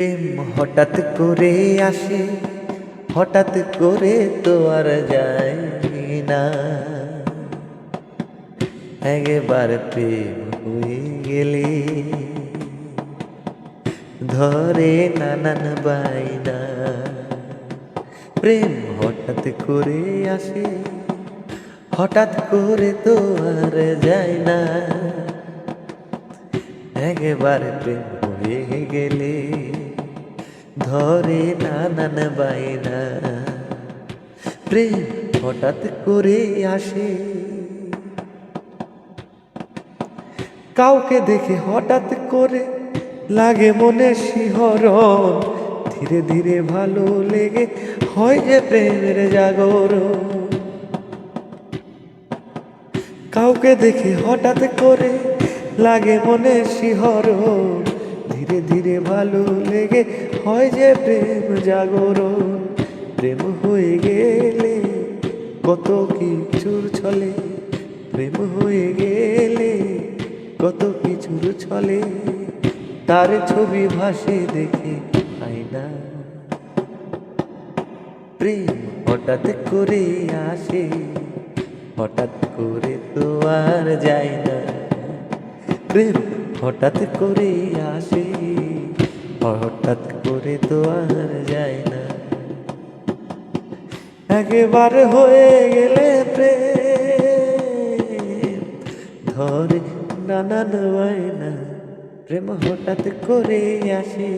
প্রেম হঠাৎ করে আসে, হঠাৎ করে তো আর যায় না। একবার প্রেম হয়ে গেলে ধরে নানান বায়না। প্রেম হঠাৎ করে আসে, হঠাৎ করে তো আর যায় না। একবার প্রেম হয়ে গেলে ধরে নানান বায়না। প্রেম হঠাৎ করে আসে, কাউকে দেখে হঠাৎ করে লাগে মনে শিহরণ। ধীরে ধীরে ভালো লেগে হয় যে প্রেমের জাগরণ। কাউকে দেখে হঠাৎ করে লাগে মনে শিহরণ। ধীরে ধীরে ভালো লেগে হয় যে প্রেম জাগরণ। প্রেম হয়ে গেলে কত কিছুর ছলে, প্রেম হয়ে গেলে কত কিছুর ছলে। তার ছবি ভাসে দেখে আয়না। প্রেম হঠাৎ করে আসে, হঠাৎ করে তো আর যায় না। প্রেম হঠাৎ করে আসে, হঠাৎ করে তো আর যায় না। একবার হয়ে গেলে প্রেম ধরে নানান বায়না। প্রেম হঠাৎ করে আসে,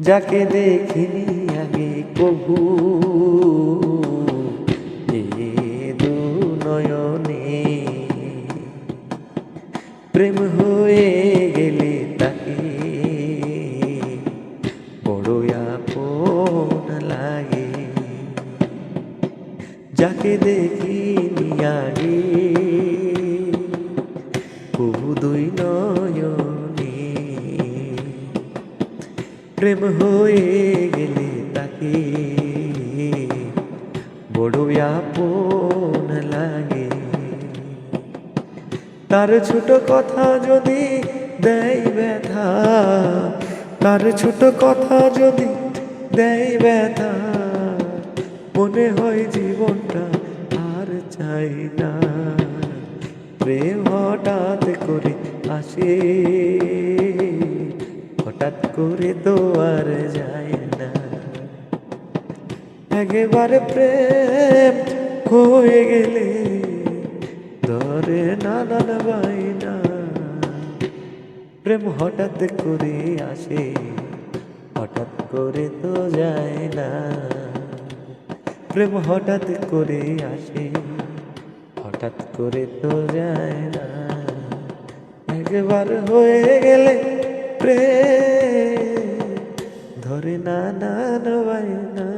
যাকে দেখিনি আগে কভু এ দু নয়নে। প্রেম হয়ে গেলে তাকে বড় আপন লাগে। যাকে দেখিনি আগে কভু দুই নয়নে। প্রেম হয়ে গেলে তাকে বড় আপন লাগে। তার ছোট কথা যদি দেয় ব্যথা, তার ছোট কথা যদি দেয় ব্যথা, মনে হয় জীবনটা আর চাই না। প্রেম হঠাৎ করে আসে, হঠাৎ করে তো আর যায় না। একবার প্রেম হয়ে গেলে ধরে নানান বায়না। প্রেম হঠাৎ করে আসে, হঠাৎ করে তো যায় না। প্রেম হঠাৎ করে আসে, হঠাৎ করে তো যায় না। একবার হয়ে গেলে প্রেম ধরে নানান বায়না।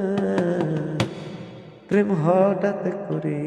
প্রেম হঠাৎ করে